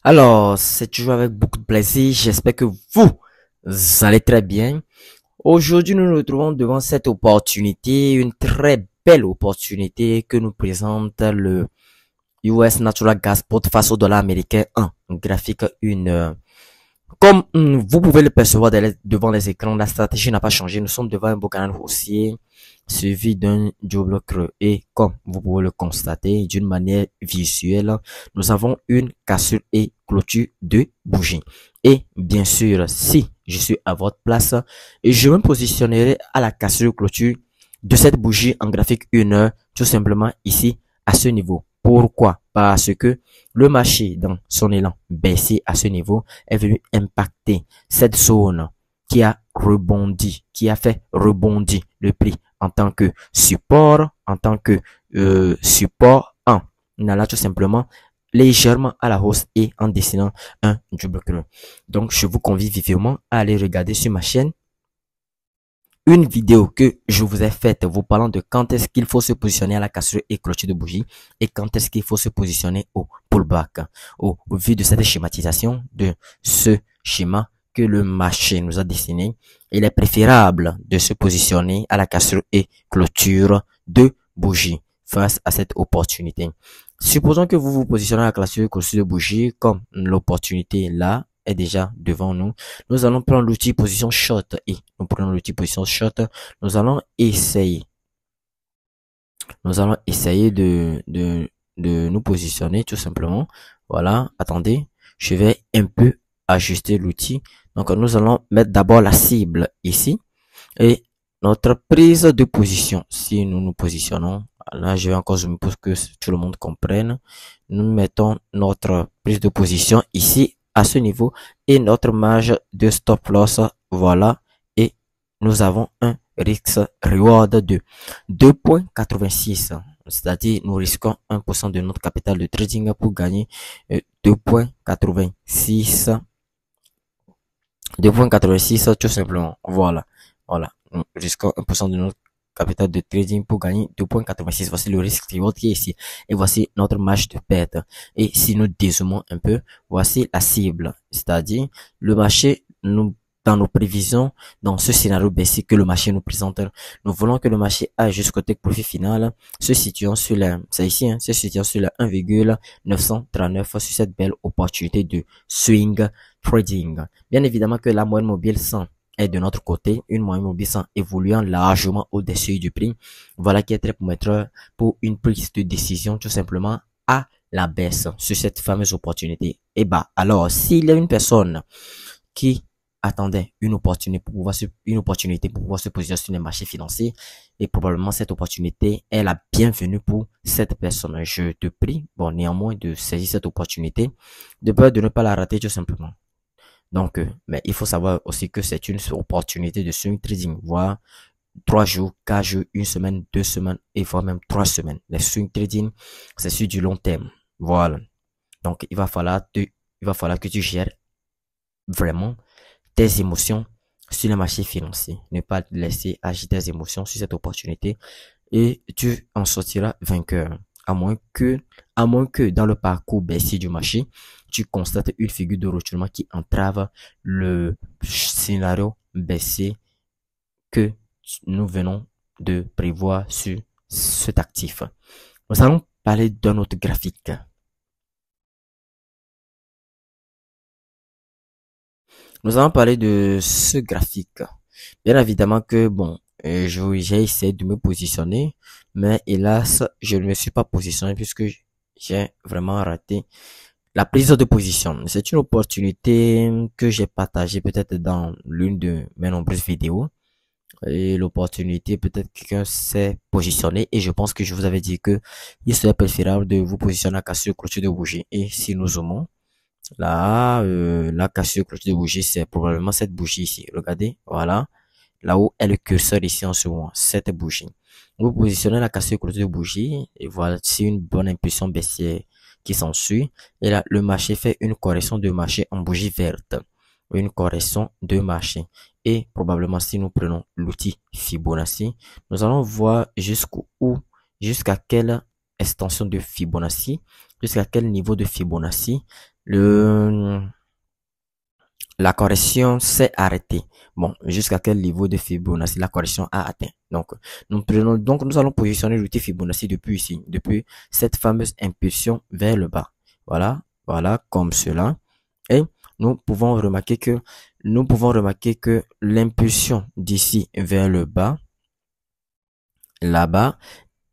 Alors, c'est toujours avec beaucoup de plaisir. J'espère que vous allez très bien. Aujourd'hui, nous nous retrouvons devant cette opportunité, une très belle opportunité que nous présente le US Natural Gas Spot face au dollar américain 1. Graphique comme vous pouvez le percevoir devant les écrans, la stratégie n'a pas changé. Nous sommes devant un beau canal haussier suivi d'un double creux. Et comme vous pouvez le constater d'une manière visuelle, nous avons une cassure et clôture de bougie. Et bien sûr, si je suis à votre place, je me positionnerai à la cassure clôture de cette bougie en graphique 1 heure, tout simplement ici à ce niveau. Pourquoi? Parce que le marché, dans son élan baissier à ce niveau, est venu impacter cette zone qui a rebondi, qui a fait rebondir le prix en tant que support, support 1. On a là tout simplement légèrement à la hausse et en dessinant un double creux. Donc, je vous convie vivement à aller regarder sur ma chaîne une vidéo que je vous ai faite vous parlant de quand est-ce qu'il faut se positionner à la cassure et clôture de bougie et quand est-ce qu'il faut se positionner au pullback. Au vu de cette schématisation, de ce schéma que le marché nous a dessiné, il est préférable de se positionner à la cassure et clôture de bougie face à cette opportunité. Supposons que vous vous positionnez à la cassure et clôture de bougie comme l'opportunité là est déjà devant nous. Nous allons prendre l'outil position short et nous prenons l'outil position short. Nous allons essayer de nous positionner tout simplement. Voilà, attendez, je vais un peu ajuster l'outil. Donc nous allons mettre d'abord la cible ici et notre prise de position. Si nous nous positionnons, là je vais encore zoomer pour que tout le monde comprenne. Nous mettons notre prise de position ici à ce niveau et notre marge de stop loss, voilà, et nous avons un risk reward de 2,86, c'est-à-dire nous risquons 1% de notre capital de trading pour gagner 2,86 tout simplement, voilà, nous risquons 1% de notre capital de trading pour gagner 2,86. Voici le risque reward qui est ici. Et voici notre marge de perte. Et si nous dézoomons un peu, voici la cible. C'est-à-dire, le marché, dans nos prévisions, dans ce scénario baissier que le marché nous présente, nous voulons que le marché aille jusqu'au take profit final, se situant sur c'est ici, se situant sur la 1,939 sur cette belle opportunité de swing trading. Bien évidemment que la moyenne mobile 100 est de notre côté, une moyenne mobile 100 évoluant largement au-dessus du prix. Voilà qui est très prometteur pour une prise de décision tout simplement à la baisse sur cette fameuse opportunité. Et alors, s'il y a une personne qui attendait une opportunité pour pouvoir se positionner sur les marchés financiers, et probablement cette opportunité est la bienvenue pour cette personne. Je te prie, néanmoins, de saisir cette opportunité, de peur de ne pas la rater tout simplement. Donc, mais il faut savoir aussi que c'est une opportunité de swing trading, voire 3 jours, 4 jours, 1 semaine, 2 semaines, et voire même 3 semaines. Les swing trading, c'est sur du long terme. Voilà. Donc, il va falloir que tu gères vraiment tes émotions sur le marché financier. Ne pas laisser agir tes émotions sur cette opportunité et tu en sortiras vainqueur. À moins que dans le parcours baissier du marché, tu constates une figure de retournement qui entrave le scénario baissier que nous venons de prévoir sur cet actif. Nous allons parler d'un autre graphique. Nous allons parler de ce graphique. Bien évidemment que j'ai essayé de me positionner, mais hélas, je ne me suis pas positionné puisque j'ai vraiment raté la prise de position. C'est une opportunité que j'ai partagée peut-être dans l'une de mes nombreuses vidéos. Et l'opportunité, peut-être quelqu'un s'est positionné et je pense que je vous avais dit que il serait préférable de vous positionner à cassure clôture de bougie. Et si nous zoomons, là, la cassure clôture de bougie, c'est probablement cette bougie ici. Regardez, voilà. Là où est le curseur ici en ce moment, cette bougie. Vous positionnez la cassure clôture de bougie et voilà, c'est une bonne impulsion baissière qui s'ensuit. Et là, le marché fait une correction de marché en bougie verte. Une correction de marché. Et probablement, si nous prenons l'outil Fibonacci, nous allons voir jusqu'à quelle extension de Fibonacci, jusqu'à quel niveau de Fibonacci le, la correction s'est arrêtée. Bon, jusqu'à quel niveau de Fibonacci la correction a atteint. Donc, nous allons positionner l'outil Fibonacci depuis ici, depuis cette fameuse impulsion vers le bas. Voilà, voilà, comme cela. Et nous pouvons remarquer que l'impulsion d'ici vers le bas, là-bas,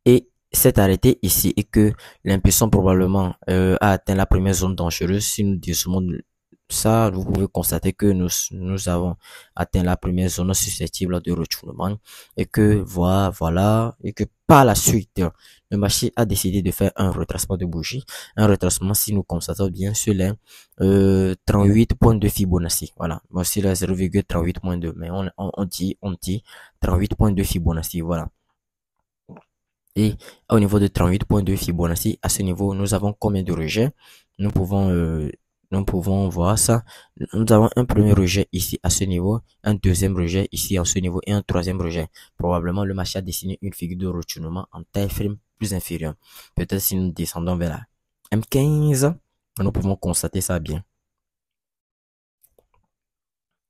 et s'est arrêtée ici et que l'impulsion probablement a atteint la première zone dangereuse. Si nous disons ça, vous pouvez constater que nous avons atteint la première zone susceptible de retournement et que voilà, et que par la suite, le marché a décidé de faire un retracement de bougie. Un retracement, si nous constatons bien, sur les 38 points de Fibonacci. Voilà, voici la 0,38.2, mais on dit 38 points de Fibonacci, voilà. Et au niveau de 38.2 Fibonacci, à ce niveau, nous avons combien de rejets? Nous pouvons voir ça. Nous avons un premier rejet ici à ce niveau, un deuxième rejet ici à ce niveau et un troisième rejet. Probablement, le marché a dessiné une figure de retournement en taille frame plus inférieure. Peut-être si nous descendons vers la M15, nous pouvons constater ça bien.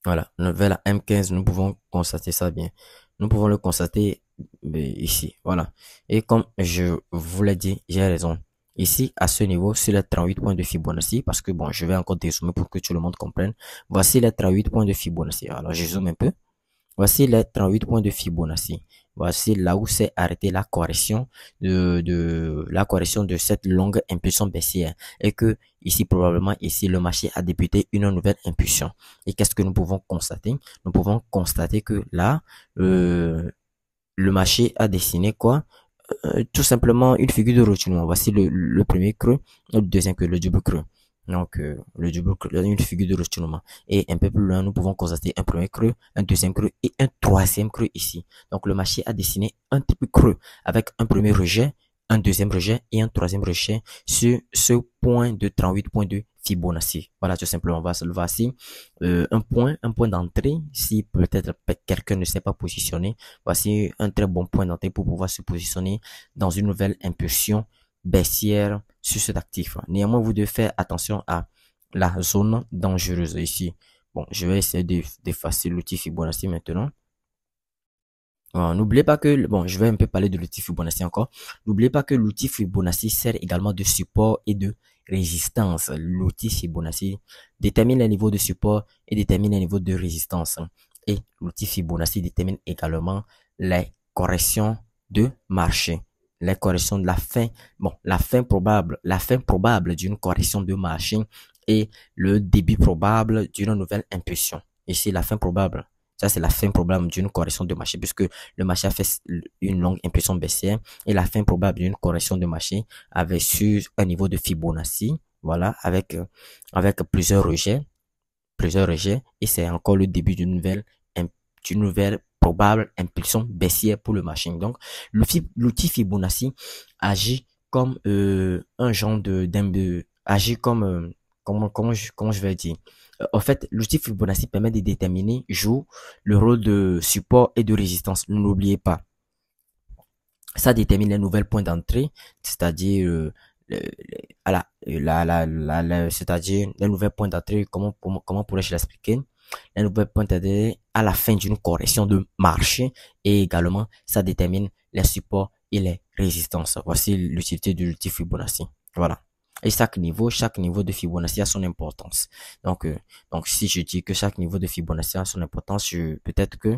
Voilà, vers la M15, nous pouvons constater ça bien. Nous pouvons le constater ici, voilà. Et comme je vous l'ai dit, j'ai raison. Ici, à ce niveau, c'est les 38 points de Fibonacci, parce que bon, je vais encore dézoomer pour que tout le monde comprenne. Voici les 38 points de Fibonacci. Alors, je zoome un peu. Voici les 38 points de Fibonacci. Voici là où s'est arrêtée la correction la correction de cette longue impulsion baissière. Et que ici, probablement, ici, le marché a débuté une nouvelle impulsion. Et qu'est-ce que nous pouvons constater? Nous pouvons constater que là, le marché a dessiné quoi? Tout simplement une figure de retournement. Voici le premier creux, le deuxième creux, le double creux. Donc, le double creux, une figure de retournement. Et un peu plus loin, nous pouvons constater un premier creux, un deuxième creux et un troisième creux ici. Donc, le marché a dessiné un type creux avec un premier rejet, un deuxième rejet et un troisième rejet sur ce point de 38.2 Fibonacci. Voilà, tout simplement. Voici un point d'entrée. Si peut-être quelqu'un ne s'est pas positionné, voici un très bon point d'entrée pour pouvoir se positionner dans une nouvelle impulsion baissière sur cet actif. Néanmoins, vous devez faire attention à la zone dangereuse ici. Bon, je vais essayer d'effacer l'outil Fibonacci maintenant. N'oubliez pas que, bon, je vais un peu parler de l'outil Fibonacci encore. N'oubliez pas que l'outil Fibonacci sert également de support et de résistance. L'outil Fibonacci détermine les niveaux de support et détermine les niveaux de résistance. Et l'outil Fibonacci détermine également les corrections de marché. Les corrections de la fin, bon, la fin probable d'une correction de marché et le début probable d'une nouvelle impulsion. Ici, la fin probable. Ça, c'est la fin probable d'une correction de marché puisque le marché a fait une longue impulsion baissière et la fin probable d'une correction de marché avait sur un niveau de Fibonacci, voilà, avec plusieurs rejets et c'est encore le début d'une nouvelle probable impulsion baissière pour le marché. Donc, l'outil Fibonacci agit comme un genre agit comme comment je vais dire. En fait, l'outil Fibonacci permet de déterminer, joue le rôle de support et de résistance. N'oubliez pas. Ça détermine les nouvelles points d'entrée, c'est-à-dire c'est-à-dire les nouvelles points d'entrée. Comment pourrais-je l'expliquer? Les nouvelles points d'entrée à la fin d'une correction de marché et également ça détermine les supports et les résistances. Voici l'utilité de l'outil Fibonacci. Voilà. Et chaque niveau de Fibonacci a son importance. Donc si je dis que chaque niveau de Fibonacci a son importance, peut-être que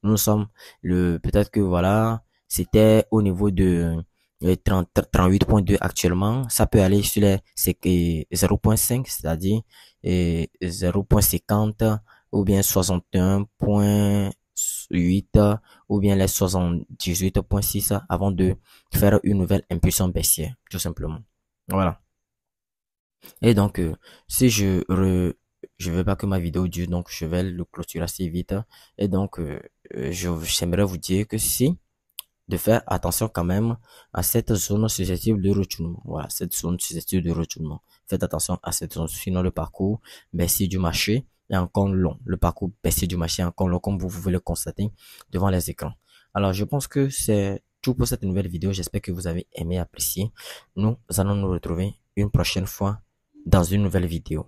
peut-être que voilà, c'était au niveau de 38.2 actuellement. Ça peut aller sur les 0.5, c'est-à-dire 0.50 ou bien 61.8 ou bien les 78.6 avant de faire une nouvelle impulsion baissière, tout simplement. Voilà. Et donc, si je veux pas que ma vidéo dure, donc je vais le clôturer assez vite. Et donc, j'aimerais vous dire que si, de faire attention quand même à cette zone susceptible de retournement. Voilà, cette zone susceptible de retournement. Faites attention à cette zone, sinon le parcours baissier du marché est encore long. Le parcours baissier du marché est encore long, comme vous pouvez le constater devant les écrans. Alors, je pense que c'est tout pour cette nouvelle vidéo. J'espère que vous avez aimé, apprécié. Nous allons nous retrouver une prochaine fois dans une nouvelle vidéo.